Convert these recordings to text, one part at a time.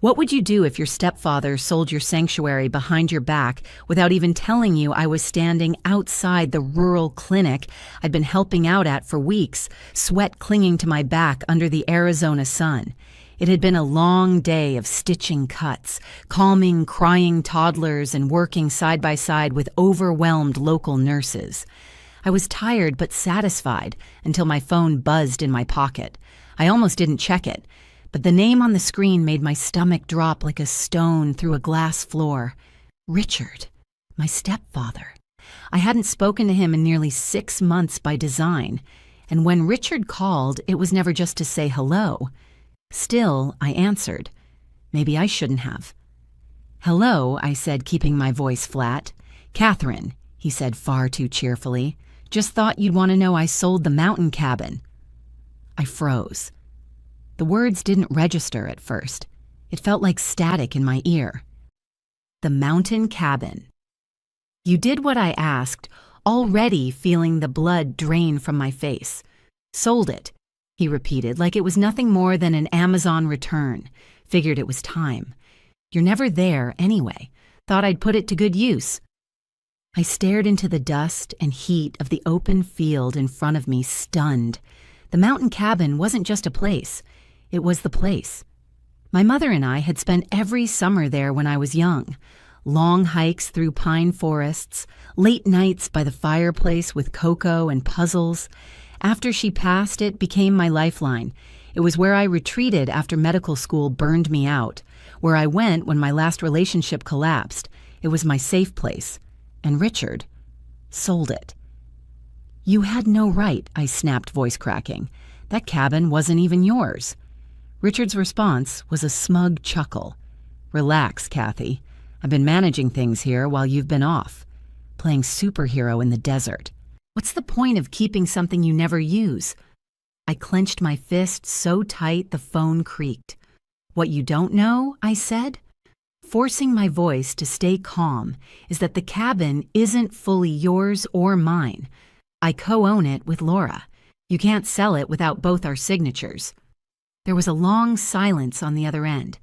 What would you do if your stepfather sold your sanctuary behind your back without even telling you I was standing outside the rural clinic I'd been helping out at for weeks, sweat clinging to my back under the Arizona sun? It had been a long day of stitching cuts, calming crying toddlers, and working side by side with overwhelmed local nurses. I was tired but satisfied until my phone buzzed in my pocket. I almost didn't check it, but the name on the screen made my stomach drop like a stone through a glass floor. Richard, my stepfather. I hadn't spoken to him in nearly 6 months by design, and when Richard called, it was never just to say hello. Still, I answered. Maybe I shouldn't have. "Hello," I said, keeping my voice flat. "Catherine," he said far too cheerfully. "Just thought you'd want to know I sold the mountain cabin." I froze. The words didn't register at first. It felt like static in my ear. The mountain cabin. "You did what I asked," already feeling the blood drain from my face. "Sold it," he repeated, like it was nothing more than an Amazon return. Figured it was time. "You're never there anyway. Thought I'd put it to good use." I stared into the dust and heat of the open field in front of me, stunned. The mountain cabin wasn't just a place. It was the place. My mother and I had spent every summer there when I was young. Long hikes through pine forests, late nights by the fireplace with cocoa and puzzles. After she passed, it became my lifeline. It was where I retreated after medical school burned me out, where I went when my last relationship collapsed. It was my safe place. And Richard sold it. "You had no right," I snapped, voice cracking. "That cabin wasn't even yours." Richard's response was a smug chuckle. "Relax, Kathy. I've been managing things here while you've been off. Playing superhero in the desert. What's the point of keeping something you never use?" I clenched my fist so tight the phone creaked. "What you don't know," I said, forcing my voice to stay calm, "is that the cabin isn't fully yours or mine. I co-own it with Laura. You can't sell it without both our signatures." There was a long silence on the other end.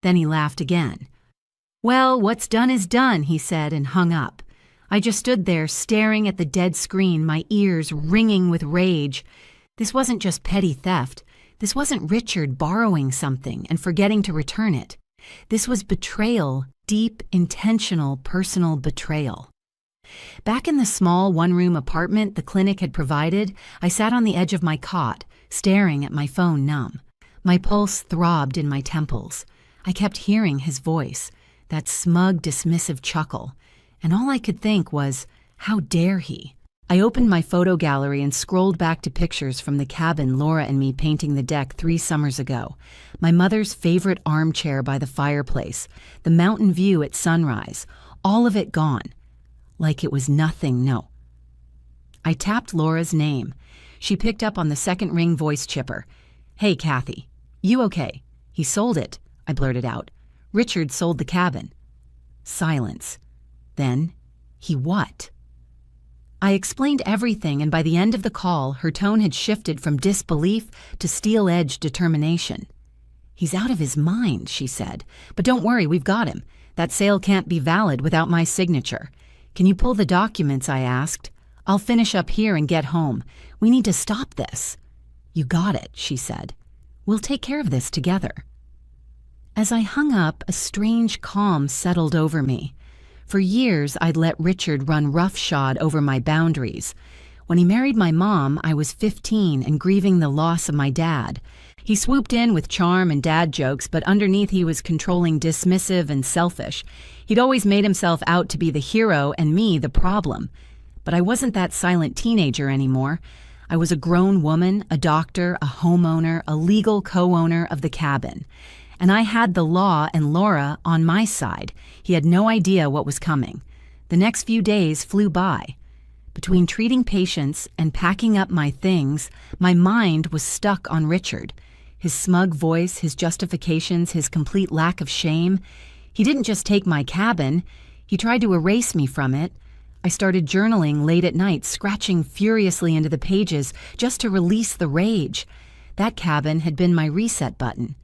Then he laughed again. "Well, what's done is done," he said, and hung up. I just stood there staring at the dead screen, my ears ringing with rage. This wasn't just petty theft. This wasn't Richard borrowing something and forgetting to return it. This was betrayal, deep, intentional, personal betrayal. Back in the small one-room apartment the clinic had provided, I sat on the edge of my cot, staring at my phone numb. My pulse throbbed in my temples. I kept hearing his voice, that smug, dismissive chuckle, and all I could think was, how dare he? I opened my photo gallery and scrolled back to pictures from the cabin Laura and me painting the deck 3 summers ago. My mother's favorite armchair by the fireplace, the mountain view at sunrise, all of it gone. Like it was nothing, no. I tapped Laura's name. She picked up on the second ring voice chipper. "Hey, Kathy. You okay?" "He sold it," I blurted out. "Richard sold the cabin." Silence. Then, "He what?" I explained everything, and by the end of the call, her tone had shifted from disbelief to steel-edged determination. "He's out of his mind," she said. "But don't worry, we've got him. That sale can't be valid without my signature." "Can you pull the documents?" I asked. "I'll finish up here and get home. We need to stop this." "You got it," she said. "We'll take care of this together." As I hung up, a strange calm settled over me. For years, I'd let Richard run roughshod over my boundaries. When he married my mom, I was 15 and grieving the loss of my dad. He swooped in with charm and dad jokes, but underneath he was controlling, dismissive, and selfish. He'd always made himself out to be the hero and me the problem. But I wasn't that silent teenager anymore. I was a grown woman, a doctor, a homeowner, a legal co-owner of the cabin. And I had the law and Laura on my side. He had no idea what was coming. The next few days flew by. Between treating patients and packing up my things, my mind was stuck on Richard. His smug voice, his justifications, his complete lack of shame. He didn't just take my cabin. He tried to erase me from it. I started journaling late at night, scratching furiously into the pages just to release the rage. That cabin had been my reset button.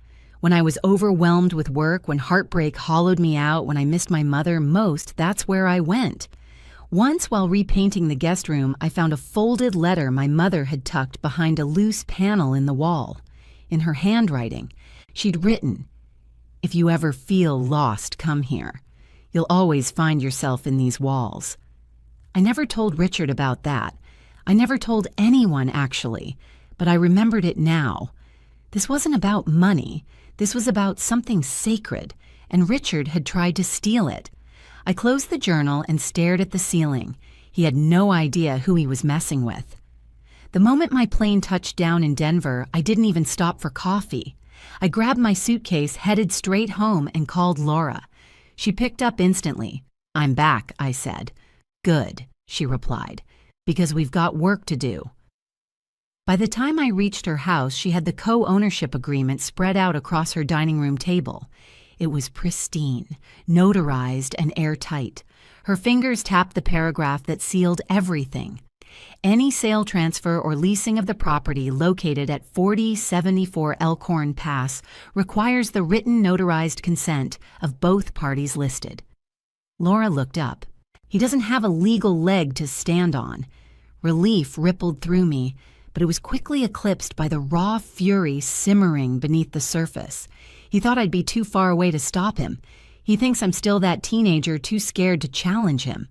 When I was overwhelmed with work, when heartbreak hollowed me out, when I missed my mother most, that's where I went. Once, while repainting the guest room, I found a folded letter my mother had tucked behind a loose panel in the wall. In her handwriting, she'd written, "If you ever feel lost, come here. You'll always find yourself in these walls." I never told Richard about that. I never told anyone, actually, but I remembered it now. This wasn't about money. This was about something sacred, and Richard had tried to steal it. I closed the journal and stared at the ceiling. He had no idea who he was messing with. The moment my plane touched down in Denver, I didn't even stop for coffee. I grabbed my suitcase, headed straight home, and called Laura. She picked up instantly. "I'm back," I said. "Good," she replied, "because we've got work to do." By the time I reached her house, she had the co-ownership agreement spread out across her dining room table. It was pristine, notarized, and airtight. Her fingers tapped the paragraph that sealed everything. Any sale, transfer, or leasing of the property located at 4074 Elkhorn Pass requires the written notarized consent of both parties listed. Laura looked up. He doesn't have a legal leg to stand on. Relief rippled through me, but it was quickly eclipsed by the raw fury simmering beneath the surface. He thought I'd be too far away to stop him. He thinks I'm still that teenager too scared to challenge him.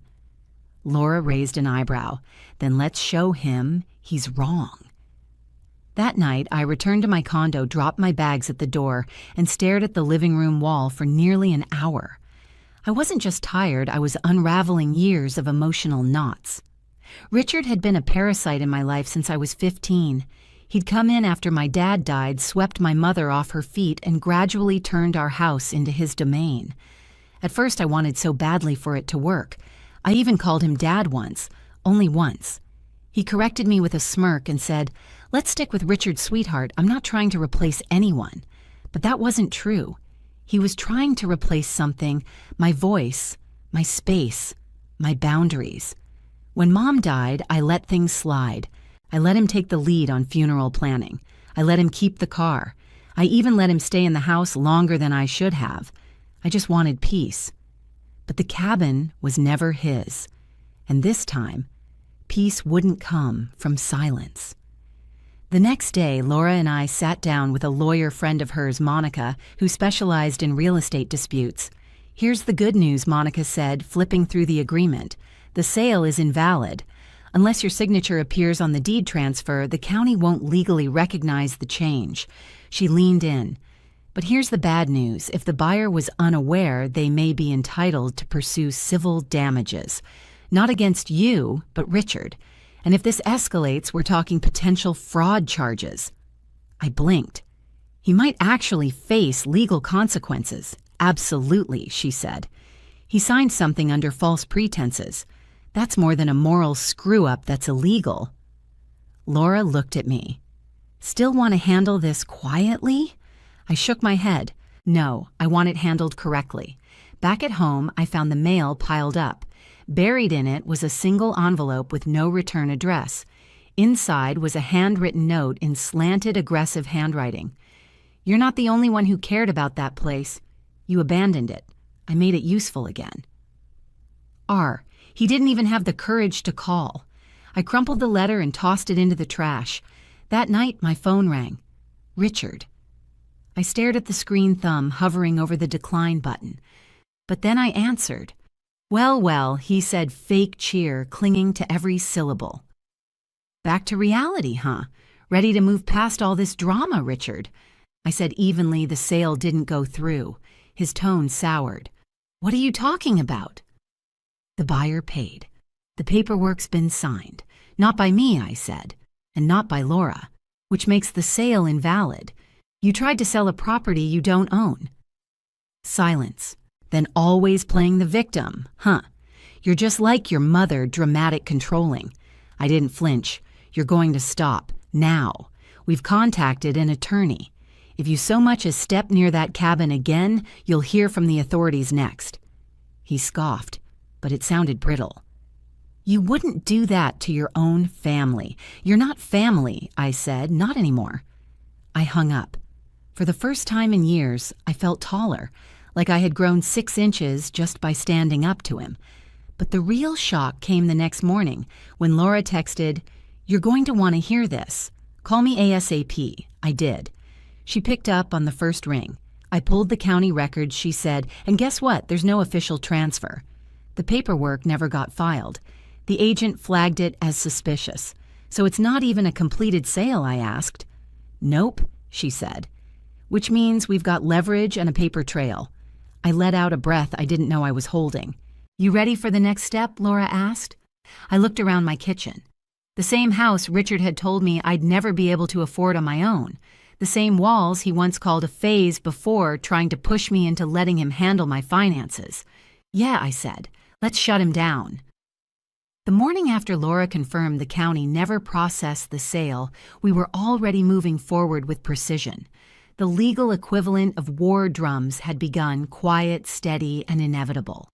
Laura raised an eyebrow. Then let's show him he's wrong. That night, I returned to my condo, dropped my bags at the door, and stared at the living room wall for nearly an hour. I wasn't just tired, I was unraveling years of emotional knots. Richard had been a parasite in my life since I was 15. He'd come in after my dad died, swept my mother off her feet, and gradually turned our house into his domain. At first, I wanted so badly for it to work. I even called him Dad once, only once. He corrected me with a smirk and said, "Let's stick with Richard, sweetheart. I'm not trying to replace anyone." But that wasn't true. He was trying to replace something, my voice, my space, my boundaries. When Mom died, I let things slide. I let him take the lead on funeral planning. I let him keep the car. I even let him stay in the house longer than I should have. I just wanted peace. But the cabin was never his. And this time, peace wouldn't come from silence. The next day, Laura and I sat down with a lawyer friend of hers, Monica, who specialized in real estate disputes. "Here's the good news," Monica said, flipping through the agreement. "The sale is invalid. Unless your signature appears on the deed transfer, the county won't legally recognize the change." She leaned in. "But here's the bad news. If the buyer was unaware, they may be entitled to pursue civil damages. Not against you, but Richard. And if this escalates, we're talking potential fraud charges." I blinked. "He might actually face legal consequences." "Absolutely," she said. "He signed something under false pretenses. That's more than a moral screw-up that's illegal." Laura looked at me. "Still want to handle this quietly?" I shook my head. "No, I want it handled correctly." Back at home, I found the mail piled up. Buried in it was a single envelope with no return address. Inside was a handwritten note in slanted, aggressive handwriting. "You're not the only one who cared about that place. You abandoned it. I made it useful again." He didn't even have the courage to call. I crumpled the letter and tossed it into the trash. That night, my phone rang. Richard. I stared at the screen thumb hovering over the decline button. But then I answered. "Well, well," he said, fake cheer clinging to every syllable. "Back to reality, huh? Ready to move past all this drama, Richard?" I said evenly. The sale didn't go through. His tone soured. "What are you talking about?" "The buyer paid. The paperwork's been signed. Not by me," I said, "and not by Laura, which makes the sale invalid. You tried to sell a property you don't own." Silence. "Then always playing the victim, huh? You're just like your mother, dramatic controlling." I didn't flinch. "You're going to stop. Now. We've contacted an attorney. If you so much as step near that cabin again, you'll hear from the authorities next." He scoffed, but it sounded brittle. "You wouldn't do that to your own family. You're not family," I said. "Not anymore." I hung up. For the first time in years, I felt taller, like I had grown 6 inches just by standing up to him. But the real shock came the next morning when Laura texted, "You're going to want to hear this. Call me ASAP." I did. She picked up on the first ring. I pulled the county records, she said, and guess what? There's no official transfer. The paperwork never got filed. The agent flagged it as suspicious. "So it's not even a completed sale?" I asked. "Nope," she said. "Which means we've got leverage and a paper trail." I let out a breath I didn't know I was holding. "You ready for the next step?" Laura asked. I looked around my kitchen. The same house Richard had told me I'd never be able to afford on my own. The same walls he once called a phase before trying to push me into letting him handle my finances. "Yeah," I said. "Let's shut him down." The morning after Laura confirmed the county never processed the sale, we were already moving forward with precision. The legal equivalent of war drums had begun, quiet, steady, and inevitable.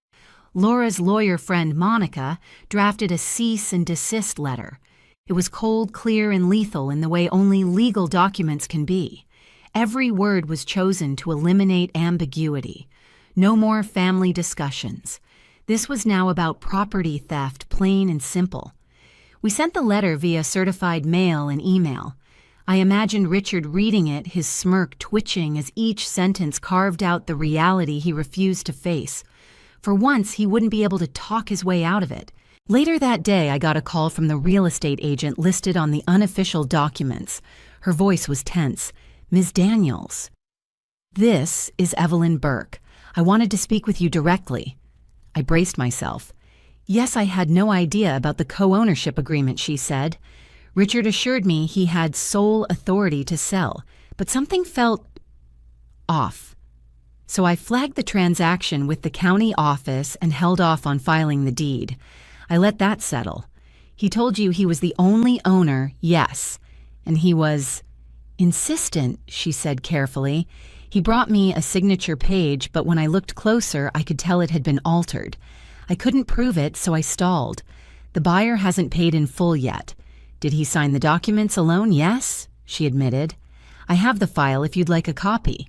Laura's lawyer friend Monica drafted a cease and desist letter. It was cold, clear, and lethal in the way only legal documents can be. Every word was chosen to eliminate ambiguity. No more family discussions. This was now about property theft, plain and simple. We sent the letter via certified mail and email. I imagined Richard reading it, his smirk twitching as each sentence carved out the reality he refused to face. For once, he wouldn't be able to talk his way out of it. Later that day, I got a call from the real estate agent listed on the unofficial documents. Her voice was tense. "Ms. Daniels." "This is Evelyn Burke. I wanted to speak with you directly." I braced myself. "Yes, I had no idea about the co-ownership agreement," she said. "Richard assured me he had sole authority to sell, but something felt off. So I flagged the transaction with the county office and held off on filing the deed. I let that settle. He told you he was the only owner, yes, and he was insistent," she said carefully. "He brought me a signature page, but when I looked closer, I could tell it had been altered. I couldn't prove it, so I stalled. The buyer hasn't paid in full yet. Did he sign the documents alone? Yes," she admitted. "I have the file if you'd like a copy.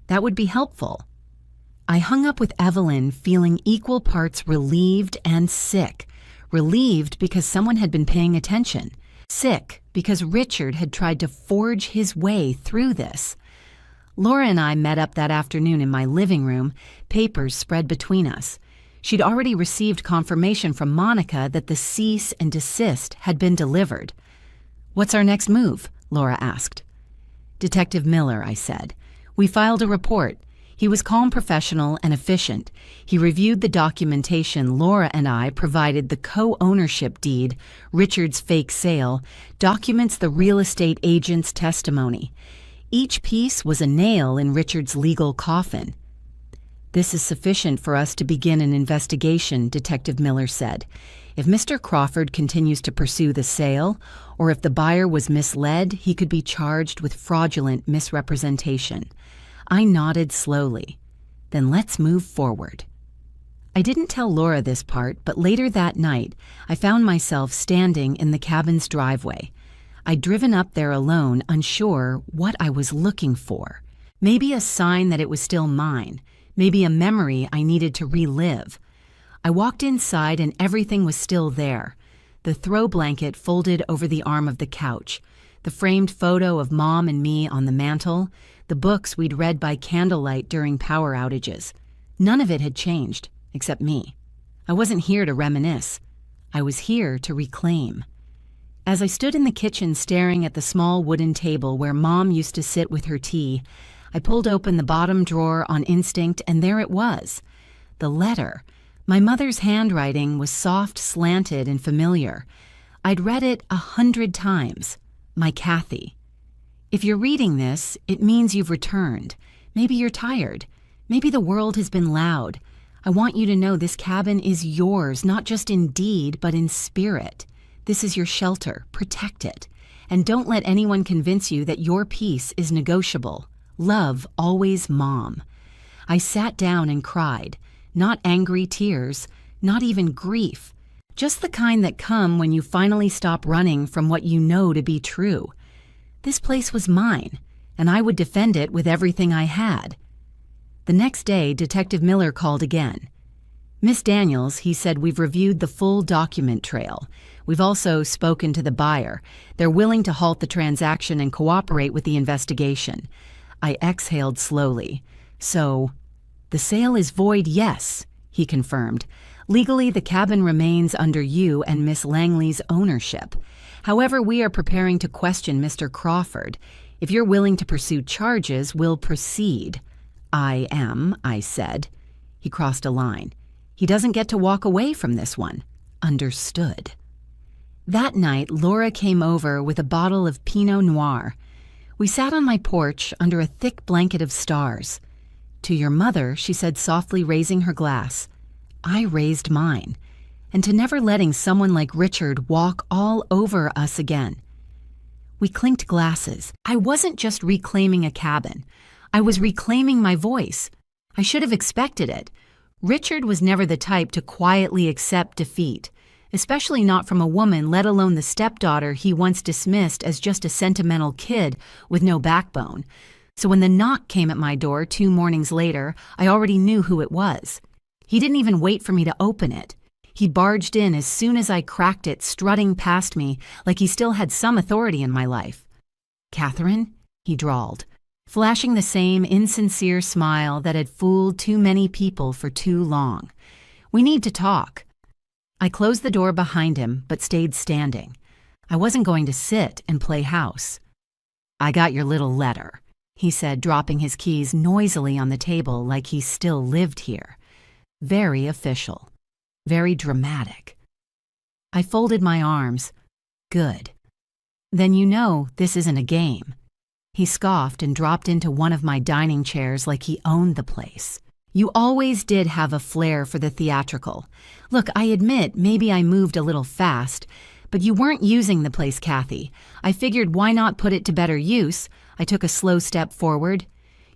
That would be helpful." I hung up with Evelyn feeling equal parts relieved and sick. Relieved because someone had been paying attention. Sick because Richard had tried to forge his way through this. Laura and I met up that afternoon in my living room, papers spread between us. She'd already received confirmation from Monica that the cease and desist had been delivered. "What's our next move?" Laura asked. "Detective Miller," I said. "We filed a report. He was calm, professional, and efficient. He reviewed the documentation Laura and I provided, the co-ownership deed, Richard's fake sale, documents the real estate agent's testimony. Each piece was a nail in Richard's legal coffin." "This is sufficient for us to begin an investigation," Detective Miller said. "If Mr. Crawford continues to pursue the sale, or if the buyer was misled, he could be charged with fraudulent misrepresentation." I nodded slowly. "Then let's move forward." I didn't tell Laura this part, but later that night, I found myself standing in the cabin's driveway. I'd driven up there alone, unsure what I was looking for. Maybe a sign that it was still mine. Maybe a memory I needed to relive. I walked inside and everything was still there. The throw blanket folded over the arm of the couch, the framed photo of Mom and me on the mantel, the books we'd read by candlelight during power outages. None of it had changed, except me. I wasn't here to reminisce. I was here to reclaim. As I stood in the kitchen staring at the small wooden table where Mom used to sit with her tea, I pulled open the bottom drawer on instinct, and there it was. The letter. My mother's handwriting was soft, slanted, and familiar. I'd read it 100 times. My Kathy. If you're reading this, it means you've returned. Maybe you're tired. Maybe the world has been loud. I want you to know this cabin is yours, not just in deed, but in spirit. This is your shelter. Protect it. And don't let anyone convince you that your peace is negotiable. Love, always, Mom. I sat down and cried. Not angry tears, not even grief. Just the kind that come when you finally stop running from what you know to be true. This place was mine, and I would defend it with everything I had. The next day, Detective Miller called again. "Miss Daniels," he said, "we've reviewed the full document trail. We've also spoken to the buyer. They're willing to halt the transaction and cooperate with the investigation." I exhaled slowly. "So, the sale is void, yes," he confirmed. "Legally, the cabin remains under you and Miss Langley's ownership. However, we are preparing to question Mr. Crawford. If you're willing to pursue charges, we'll proceed." "I am," I said. He crossed a line. "He doesn't get to walk away from this one." Understood. That night, Laura came over with a bottle of Pinot Noir. We sat on my porch under a thick blanket of stars. "To your mother," she said softly, raising her glass. I raised mine. "And to never letting someone like Richard walk all over us again." We clinked glasses. I wasn't just reclaiming a cabin. I was reclaiming my voice. I should have expected it. Richard was never the type to quietly accept defeat, especially not from a woman, let alone the stepdaughter he once dismissed as just a sentimental kid with no backbone. So when the knock came at my door 2 mornings later, I already knew who it was. He didn't even wait for me to open it. He barged in as soon as I cracked it, strutting past me like he still had some authority in my life. "Catherine?" he drawled, flashing the same insincere smile that had fooled too many people for too long. "We need to talk." I closed the door behind him, but stayed standing. I wasn't going to sit and play house. "I got your little letter," he said, dropping his keys noisily on the table like he still lived here. Very official. Very dramatic. I folded my arms. "Good. Then you know this isn't a game." He scoffed and dropped into one of my dining chairs like he owned the place. "You always did have a flair for the theatrical. Look, I admit maybe I moved a little fast, but you weren't using the place, Kathy. I figured why not put it to better use?" I took a slow step forward.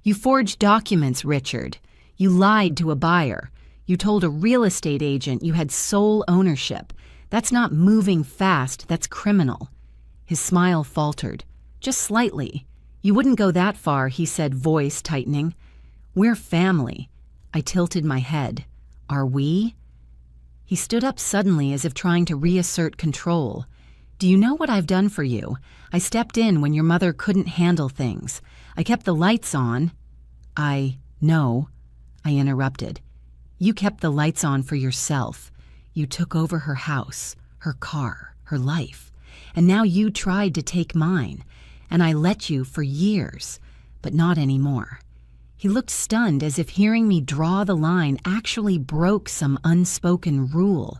"You forged documents, Richard. You lied to a buyer. You told a real estate agent you had sole ownership. That's not moving fast, that's criminal." His smile faltered. "Just slightly. You wouldn't go that far," he said, voice tightening. "We're family." I tilted my head. "Are we?" He stood up suddenly as if trying to reassert control. "Do you know what I've done for you? I stepped in when your mother couldn't handle things. I kept the lights on." "No," I interrupted. "You kept the lights on for yourself. You took over her house, her car, her life. And now you tried to take mine. And I let you for years, but not anymore." He looked stunned, as if hearing me draw the line actually broke some unspoken rule.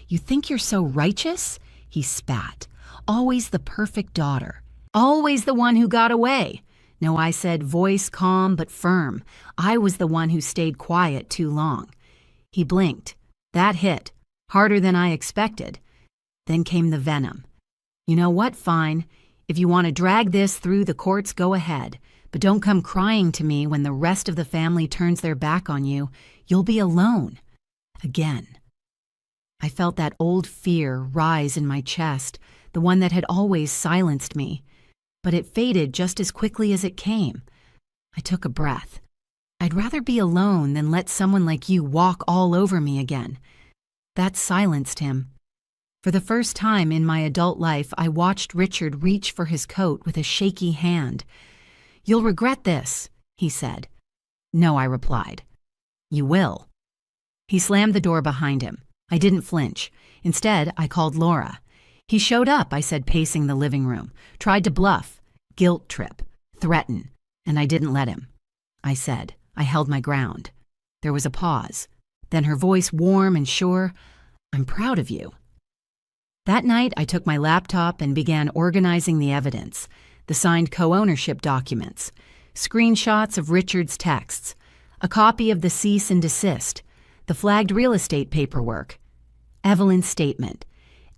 "You think you're so righteous?" he spat. "Always the perfect daughter. Always the one who got away." "No," I said, voice calm but firm. "I was the one who stayed quiet too long." He blinked. That hit. Harder than I expected. Then came the venom. "You know what? Fine. If you want to drag this through the courts, go ahead. But don't come crying to me when the rest of the family turns their back on you. You'll be alone. Again." I felt that old fear rise in my chest, the one that had always silenced me. But it faded just as quickly as it came. I took a breath. I'd rather be alone than let someone like you walk all over me again. That silenced him. For the first time in my adult life, I watched Richard reach for his coat with a shaky hand. "You'll regret this," he said. "No," I replied. "You will." He slammed the door behind him. I didn't flinch. Instead, I called Laura. "He showed up," I said, pacing the living room. "Tried to bluff, guilt trip, threaten, and I didn't let him." I said. I held my ground. There was a pause. Then her voice, warm and sure, "I'm proud of you." That night, I took my laptop and began organizing the evidence. The signed co-ownership documents, screenshots of Richard's texts, a copy of the cease and desist, the flagged real estate paperwork, Evelyn's statement.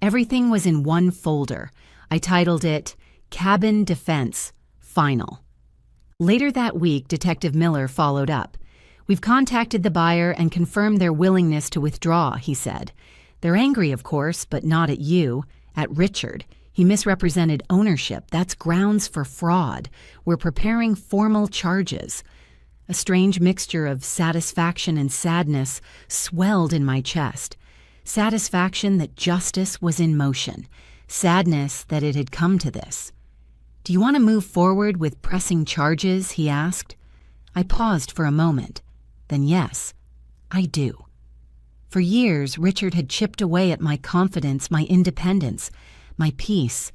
Everything was in one folder. I titled it, Cabin Defense, Final. Later that week, Detective Miller followed up. "We've contacted the buyer and confirmed their willingness to withdraw," he said. "They're angry, of course, but not at you, at Richard." He misrepresented ownership. That's grounds for fraud. We're preparing formal charges. A strange mixture of satisfaction and sadness swelled in my chest. Satisfaction that justice was in motion. Sadness that it had come to this. "Do you want to move forward with pressing charges?" he asked. I paused for a moment. Then yes, I do. For years, Richard had chipped away at my confidence, my independence, my peace.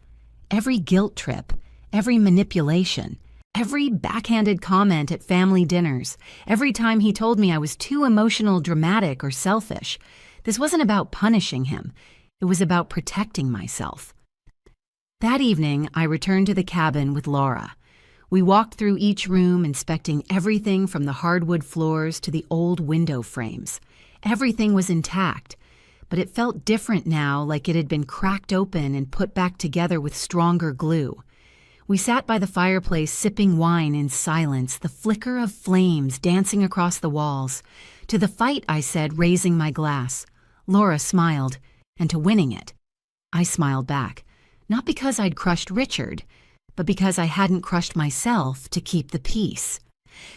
Every guilt trip, every manipulation, every backhanded comment at family dinners, every time he told me I was too emotional, dramatic, or selfish. This wasn't about punishing him. It was about protecting myself. That evening, I returned to the cabin with Laura. We walked through each room, inspecting everything from the hardwood floors to the old window frames. Everything was intact, but it felt different now, like it had been cracked open and put back together with stronger glue. We sat by the fireplace sipping wine in silence, the flicker of flames dancing across the walls. "To the fight," I said, raising my glass. Laura smiled. "And to winning it." I smiled back, not because I'd crushed Richard, but because I hadn't crushed myself to keep the peace.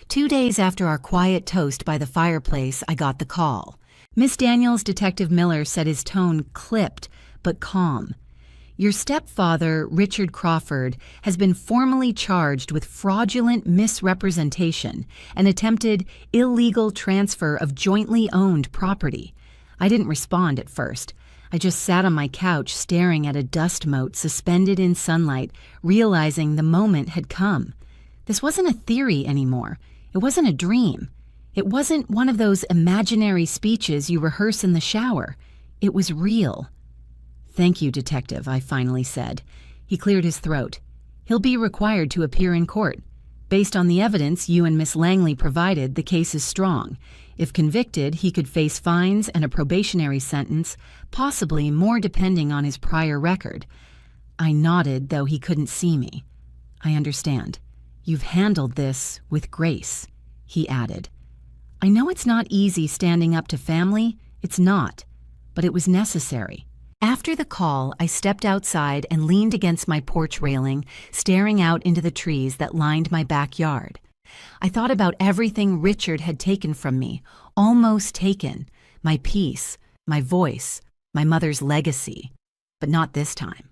2 days after our quiet toast by the fireplace, I got the call. Miss Daniels, Detective Miller said, his tone clipped but calm. "Your stepfather, Richard Crawford, has been formally charged with fraudulent misrepresentation and attempted illegal transfer of jointly owned property." I didn't respond at first. I just sat on my couch staring at a dust mote suspended in sunlight, realizing the moment had come. This wasn't a theory anymore. It wasn't a dream. It wasn't one of those imaginary speeches you rehearse in the shower. It was real. "Thank you, Detective," I finally said. He cleared his throat. "He'll be required to appear in court. Based on the evidence you and Miss Langley provided, the case is strong. If convicted, he could face fines and a probationary sentence, possibly more depending on his prior record." I nodded, though he couldn't see me. "I understand. You've handled this with grace," he added. "I know it's not easy standing up to family. It's not. But it was necessary." After the call, I stepped outside and leaned against my porch railing, staring out into the trees that lined my backyard. I thought about everything Richard had taken from me, almost taken, my peace, my voice, my mother's legacy, but not this time.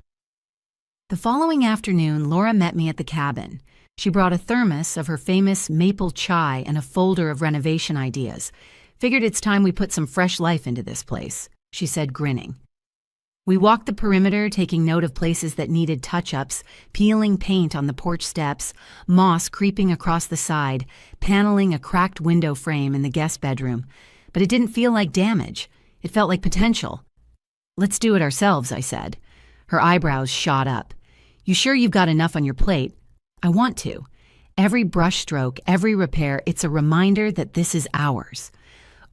The following afternoon, Laura met me at the cabin. She brought a thermos of her famous maple chai and a folder of renovation ideas. "Figured it's time we put some fresh life into this place," she said, grinning. We walked the perimeter, taking note of places that needed touch-ups, peeling paint on the porch steps, moss creeping across the side, paneling a cracked window frame in the guest bedroom. But it didn't feel like damage. It felt like potential. "Let's do it ourselves," I said. Her eyebrows shot up. "You sure you've got enough on your plate?" "I want to. Every brushstroke, every repair, it's a reminder that this is ours."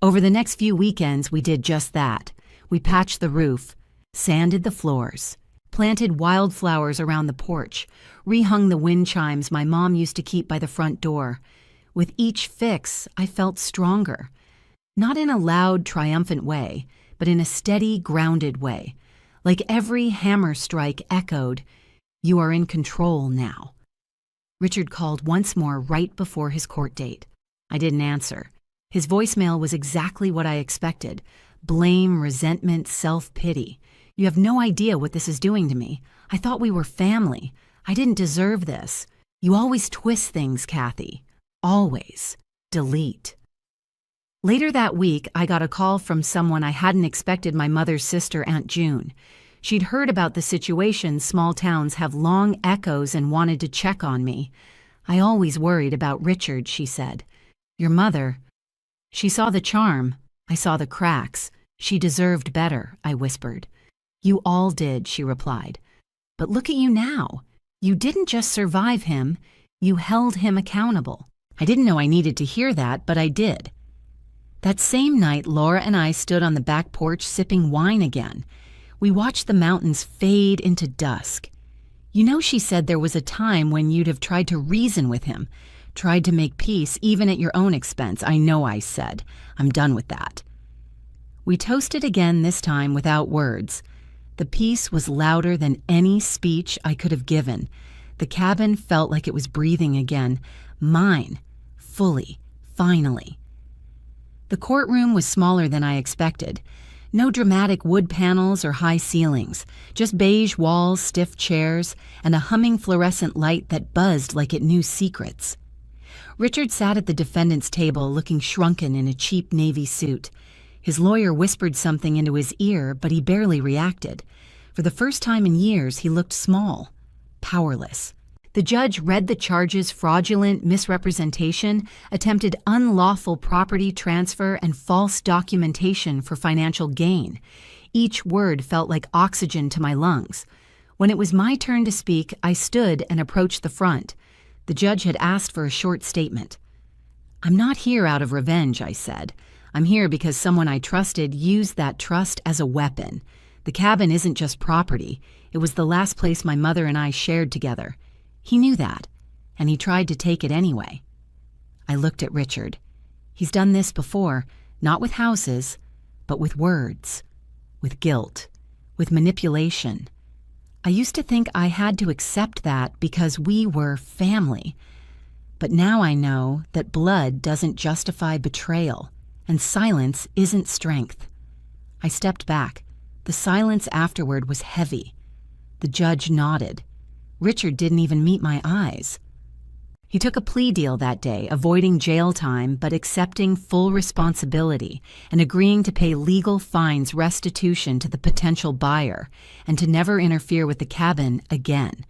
Over the next few weekends, we did just that. We patched the roof, sanded the floors, planted wildflowers around the porch, rehung the wind chimes my mom used to keep by the front door. With each fix, I felt stronger. Not in a loud, triumphant way, but in a steady, grounded way. Like every hammer strike echoed, "You are in control now." Richard called once more right before his court date. I didn't answer. His voicemail was exactly what I expected. Blame, resentment, self-pity. "You have no idea what this is doing to me. I thought we were family. I didn't deserve this. You always twist things, Kathy. Always. Delete." Later that week, I got a call from someone I hadn't expected, my mother's sister, Aunt June. She'd heard about the situation small towns have long echoes and wanted to check on me. "I always worried about Richard," she said. "Your mother." She saw the charm. I saw the cracks. "She deserved better," I whispered. "You all did," she replied. "But look at you now. You didn't just survive him, you held him accountable." I didn't know I needed to hear that, but I did. That same night, Laura and I stood on the back porch sipping wine again. We watched the mountains fade into dusk. "You know," she said, "there was a time when you'd have tried to reason with him, tried to make peace even at your own expense." "I know," I said. "I'm done with that." We toasted again, this time without words. The peace was louder than any speech I could have given. The cabin felt like it was breathing again. Mine. Fully. Finally. The courtroom was smaller than I expected. No dramatic wood panels or high ceilings, just beige walls, stiff chairs, and a humming fluorescent light that buzzed like it knew secrets. Richard sat at the defendant's table looking shrunken in a cheap navy suit. His lawyer whispered something into his ear, but he barely reacted. For the first time in years, he looked small, powerless. The judge read the charges: fraudulent misrepresentation, attempted unlawful property transfer, and false documentation for financial gain. Each word felt like oxygen to my lungs. When it was my turn to speak, I stood and approached the front. The judge had asked for a short statement. "I'm not here out of revenge," I said. "I'm here because someone I trusted used that trust as a weapon. The cabin isn't just property. It was the last place my mother and I shared together. He knew that, and he tried to take it anyway." I looked at Richard. He's done this before, not with houses, but with words, with guilt, with manipulation. I used to think I had to accept that because we were family. But now I know that blood doesn't justify betrayal, and silence isn't strength. I stepped back. The silence afterward was heavy. The judge nodded. Richard didn't even meet my eyes. He took a plea deal that day, avoiding jail time but accepting full responsibility and agreeing to pay legal fines restitution to the potential buyer and to never interfere with the cabin again.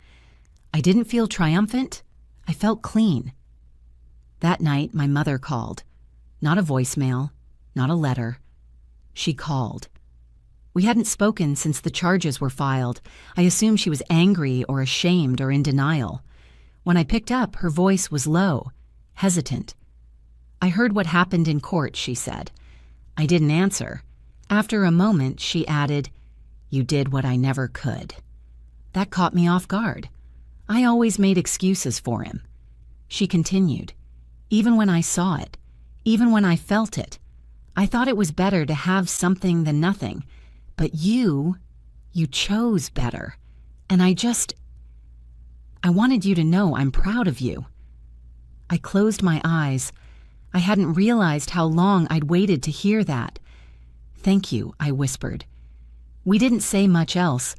I didn't feel triumphant. I felt clean. That night, my mother called. Not a voicemail, not a letter. She called. We hadn't spoken since the charges were filed. I assumed she was angry or ashamed or in denial. When I picked up, her voice was low, hesitant. "I heard what happened in court," she said. I didn't answer. After a moment, she added, "You did what I never could." That caught me off guard. I always made excuses for him. She continued, "Even when I saw it, even when I felt it, I thought it was better to have something than nothing. But you chose better. And I wanted you to know I'm proud of you." I closed my eyes. I hadn't realized how long I'd waited to hear that. "Thank you," I whispered. We didn't say much else,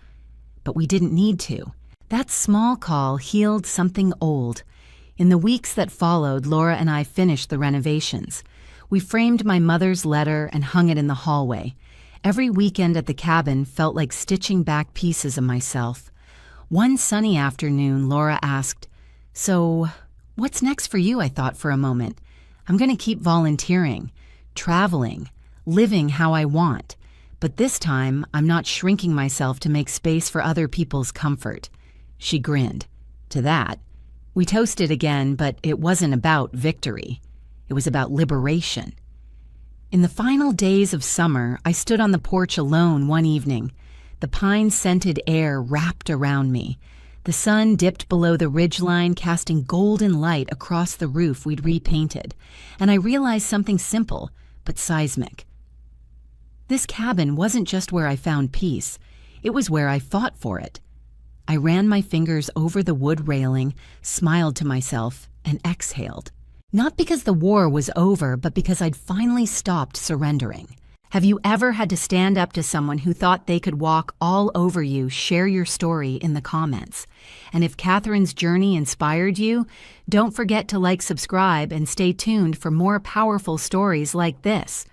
but we didn't need to. That small call healed something old. In the weeks that followed, Laura and I finished the renovations. We framed my mother's letter and hung it in the hallway. Every weekend at the cabin felt like stitching back pieces of myself. One sunny afternoon, Laura asked, "So, what's next for you?" I thought for a moment. "I'm going to keep volunteering, traveling, living how I want. But this time, I'm not shrinking myself to make space for other people's comfort." She grinned. To that, we toasted again, but it wasn't about victory. It was about liberation. In the final days of summer, I stood on the porch alone one evening. The pine-scented air wrapped around me. The sun dipped below the ridgeline, casting golden light across the roof we'd repainted, and I realized something simple but seismic. This cabin wasn't just where I found peace. It was where I fought for it. I ran my fingers over the wood railing, smiled to myself, and exhaled. Not because the war was over, but because I'd finally stopped surrendering. Have you ever had to stand up to someone who thought they could walk all over you? Share your story in the comments. And if Catherine's journey inspired you, don't forget to subscribe, and stay tuned for more powerful stories like this.